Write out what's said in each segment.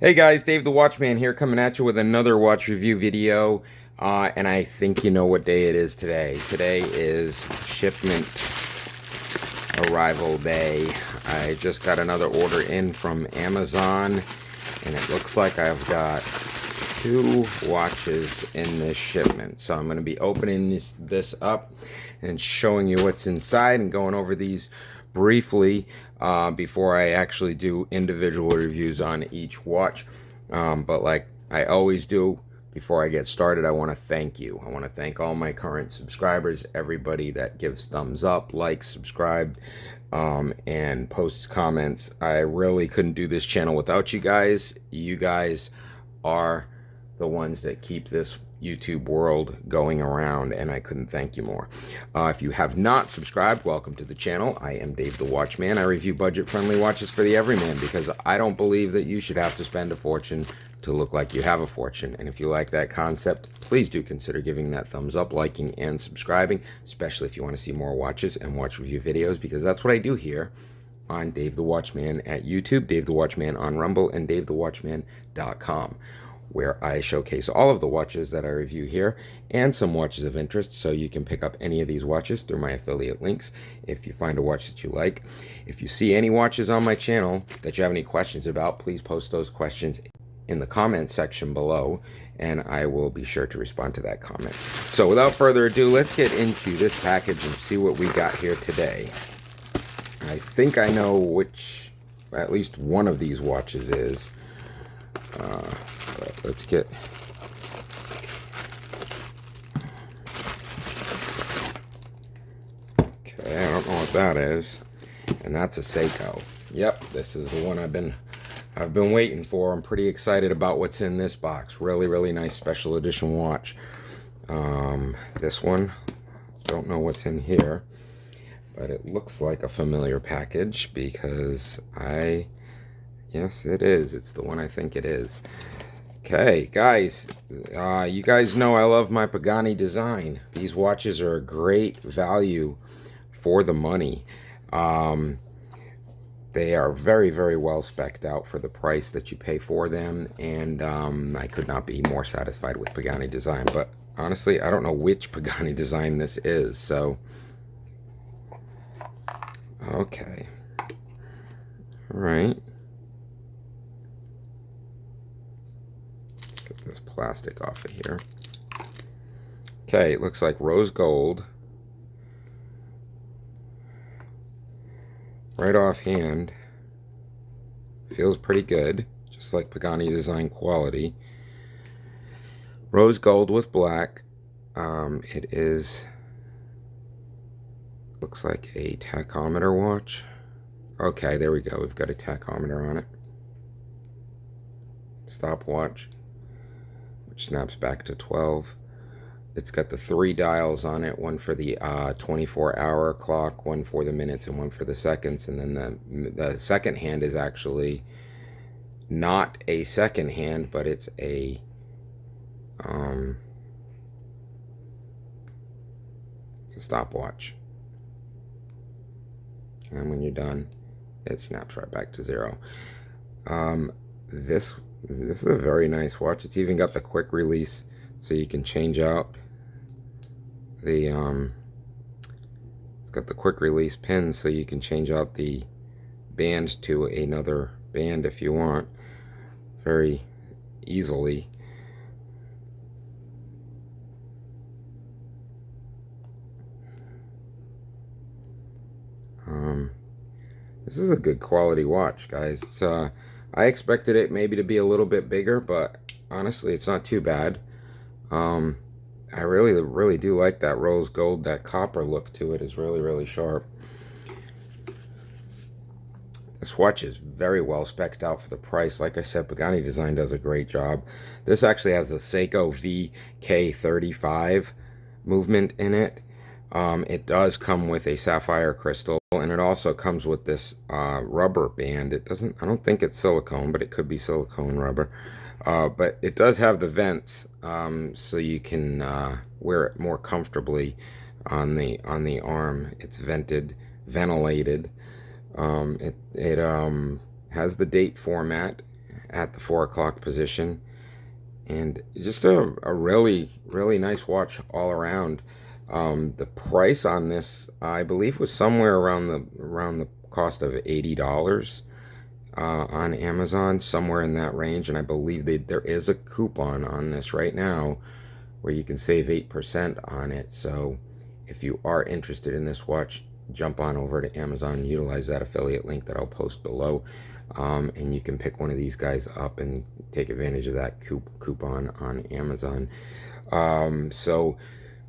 Hey guys, Dave the Watchman here, coming at you with another watch review video. And I think you know what day it is today. Today is shipment arrival day. I just got another order in from Amazon, and it looks like I've got two watches in this shipment. So I'm going to be opening this up and showing you what's inside and going over these briefly before I actually do individual reviews on each watch. But like I always do, before I get started, I want to thank you. I want to thank all my current subscribers, everybody that gives thumbs up, likes, subscribed, and posts comments. I really couldn't do this channel without you guys. You guys are the ones that keep this YouTube world going around, and I couldn't thank you more. If you have not subscribed, welcome to the channel. I am Dave the Watchman. I review budget-friendly watches for the everyman because I don't believe that you should have to spend a fortune to look like you have a fortune. And if you like that concept, please do consider giving that thumbs up, liking, and subscribing, especially if you want to see more watches and watch review videos, because that's what I do here on Dave the Watchman at YouTube, Dave the Watchman on Rumble, and DaveTheWatchman.com, where I showcase all of the watches that I review here and some watches of interest, so you can pick up any of these watches through my affiliate links if you find a watch that you like. If you see any watches on my channel that you have any questions about, please post those questions in the comments section below, and I will be sure to respond to that comment. So without further ado, let's get into this package and see what we got here today. I think I know which at least one of these watches is. But let's get... Okay, I don't know what that is. And that's a Seiko. Yep, this is the one I've been waiting for. I'm pretty excited about what's in this box. Really nice special edition watch. This one, don't know what's in here, but it looks like a familiar package because yes, it is. It's the one I think it is. Okay, guys, you guys know I love my Pagani design. These watches are a great value for the money. They are very well spec'd out for the price that you pay for them, and I could not be more satisfied with Pagani design. But honestly, I don't know which Pagani design this is, so... Okay. Alright. Let's get this plastic off of here. Okay, it looks like rose gold. Right offhand, feels pretty good, just like Pagani design quality. Rose gold with black. It is, looks like a tachometer watch. Okay, there we go. We've got a tachometer on it. Stopwatch, which snaps back to 12. It's got the 3 dials on it, one for the 24-hour clock, one for the minutes, and one for the seconds. And then the second hand is actually not a second hand, but it's a stopwatch. And when you're done, it snaps right back to 0. This is a very nice watch. It's even got the quick release, so you can change out the it's got the quick release pins, so you can change out the band to another band if you want very easily. This is a good quality watch, guys. It's, I expected it maybe to be a little bit bigger, but honestly, it's not too bad. I really do like that rose gold. That copper look to it is really sharp. This watch is very well spec'd out for the price. Like I said, Pagani Design does a great job. This actually has the Seiko VK35 movement in it. It does come with a sapphire crystal, and it also comes with this rubber band. It doesn't, I don't think it's silicone, but it could be silicone rubber. But it does have the vents, so you can wear it more comfortably on the arm. It's ventilated. It has the date format, at the 4 o'clock position. And just a really, really nice watch all around. The price on this, I believe, was somewhere around the cost of $80 on Amazon, somewhere in that range. And I believe there is a coupon on this right now where you can save 8% on it. So if you are interested in this watch, jump on over to Amazon and utilize that affiliate link that I'll post below. And you can pick one of these guys up and take advantage of that coupon on Amazon. So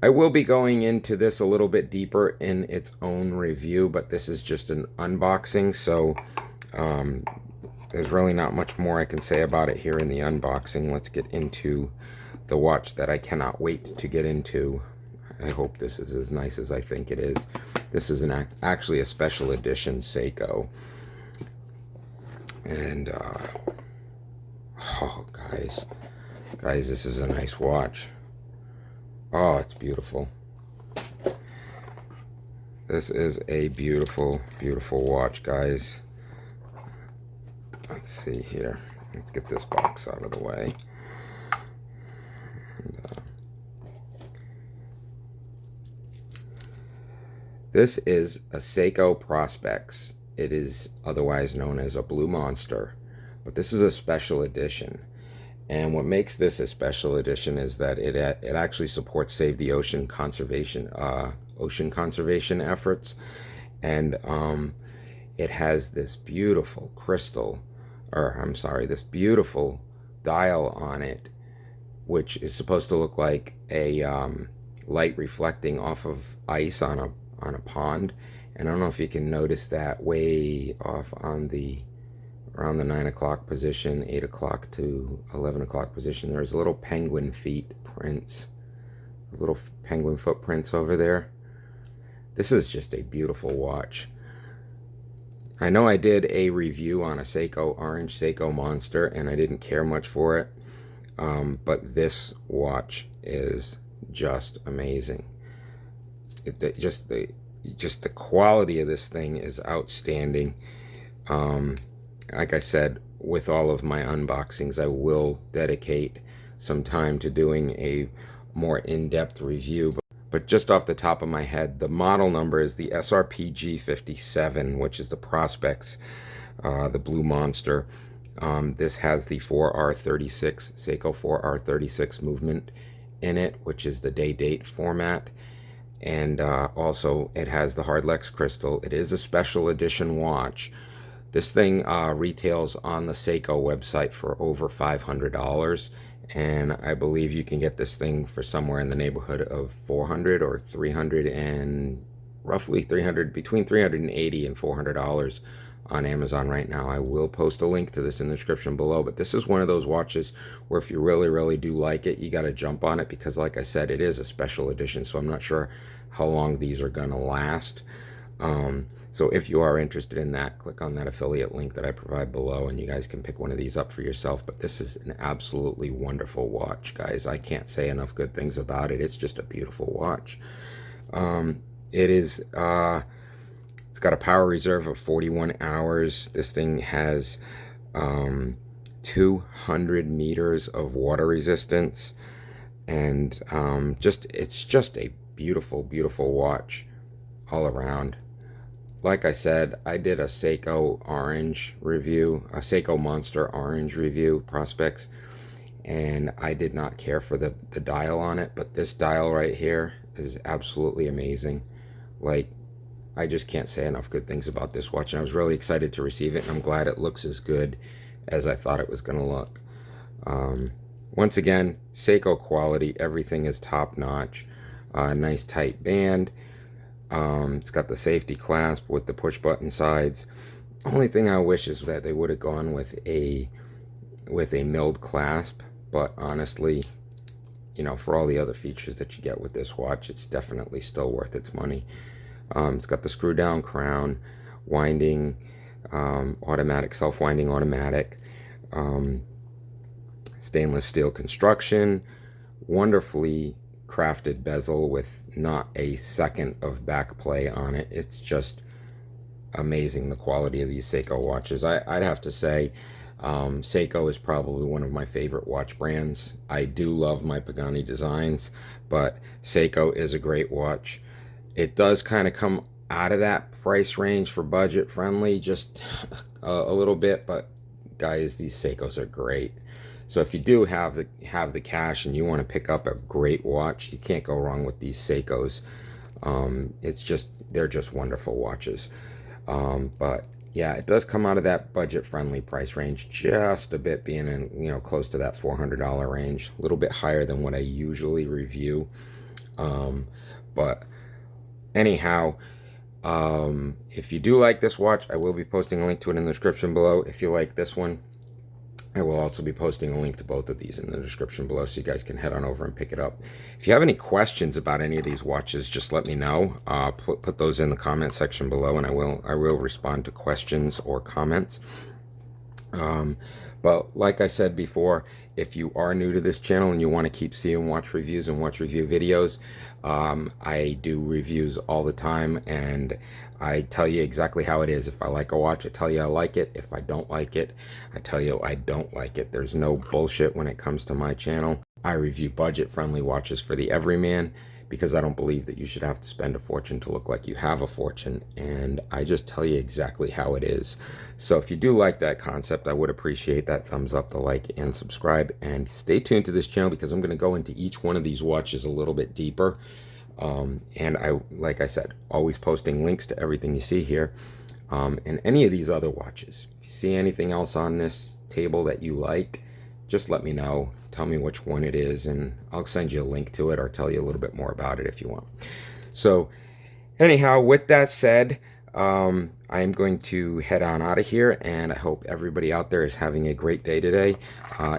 I will be going into this a little bit deeper in its own review, but this is just an unboxing, so there's really not much more I can say about it here in the unboxing. Let's get into the watch that I cannot wait to get into. I hope this is as nice as I think it is. This is actually a special edition Seiko. And, oh, guys, this is a nice watch. Oh, it's beautiful. This is a beautiful, beautiful watch, guys. Let's see here. Let's get this box out of the way. And, this is a Seiko Prospex. It is otherwise known as a Blue Monster, but this is a special edition. And what makes this a special edition is that it actually supports Save the Ocean conservation efforts, and it has this beautiful crystal, or I'm sorry, this beautiful dial on it, which is supposed to look like a light reflecting off of ice on a pond. And I don't know if you can notice that way off on around the 9 o'clock position, 8 o'clock to 11 o'clock position. There's little penguin feet prints, little penguin footprints over there. This is just a beautiful watch. I know I did a review on a Seiko orange Seiko Monster, and I didn't care much for it, but this watch is just amazing. Just the quality of this thing is outstanding. Like I said, with all of my unboxings, I will dedicate some time to doing a more in-depth review. But just off the top of my head, the model number is the SRPG57, which is the Prospex, the Blue Monster. This has the 4R36, Seiko 4R36 movement in it, which is the day-date format. And also it has the Hardlex crystal. It is a special edition watch. This thing retails on the Seiko website for over $500, and I believe you can get this thing for somewhere in the neighborhood of $400 or $300, and roughly between $380 and $400 on Amazon right now. I will post a link to this in the description below, but this is one of those watches where if you really, really do like it, you got to jump on it, because like I said, it is a special edition, so I'm not sure how long these are going to last. So if you are interested in that, click on that affiliate link that I provide below, and you guys can pick one of these up for yourself. But this is an absolutely wonderful watch, guys. I can't say enough good things about it. It's just a beautiful watch. It's got a power reserve of 41 hours. This thing has 200 meters of water resistance, and it's just a beautiful, beautiful watch all around. Like I said, I did a Seiko orange review, a Seiko Monster orange review, Prospex, and I did not care for the dial on it, but this dial right here is absolutely amazing. Like, I just can't say enough good things about this watch, and I was really excited to receive it, and I'm glad it looks as good as I thought it was going to look. Once again, Seiko quality, everything is top-notch. Nice tight band. It's got the safety clasp with the push button sides. Only thing I wish is that they would have gone with a milled clasp, but honestly, you know, for all the other features that you get with this watch, it's definitely still worth its money. It's got the screw down crown, winding, automatic, self-winding automatic, stainless steel construction, wonderfully crafted bezel with not a second of back play on it. It's just amazing, the quality of these Seiko watches. I'd have to say Seiko is probably one of my favorite watch brands. I do love my Pagani designs, but Seiko is a great watch. It does kind of come out of that price range for budget friendly, just a little bit, but guys, these Seikos are great. So if you do have the cash and you want to pick up a great watch, you can't go wrong with these Seikos. They're just wonderful watches. But yeah, it does come out of that budget friendly price range, just a bit, being in, close to that $400 range, a little bit higher than what I usually review. But anyhow, if you do like this watch, I will be posting a link to it in the description below. If you like this one, I will also be posting a link to both of these in the description below, so you guys can head on over and pick it up. If you have any questions about any of these watches, just let me know. Put those in the comment section below, and I will respond to questions or comments. But like I said before, if you are new to this channel and you want to keep seeing watch reviews and watch review videos, I do reviews all the time, and I tell you exactly how it is. If I like a watch, I tell you I like it. If I don't like it, I tell you I don't like it. There's no bullshit when it comes to my channel. I review budget-friendly watches for the everyman, because I don't believe that you should have to spend a fortune to look like you have a fortune, and I just tell you exactly how it is. So if you do like that concept, I would appreciate that thumbs up, the like, and subscribe, and stay tuned to this channel, because I'm going to go into each one of these watches a little bit deeper. And like I said, always posting links to everything you see here, and any of these other watches. If you see anything else on this table that you like, just let me know. Tell me which one it is, and I'll send you a link to it, or tell you a little bit more about it if you want. So anyhow, with that said, I'm going to head on out of here, and I hope everybody out there is having a great day today.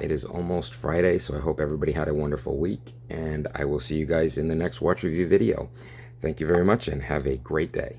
It is almost Friday, so I hope everybody had a wonderful week, and I will see you guys in the next watch review video. Thank you very much, and have a great day.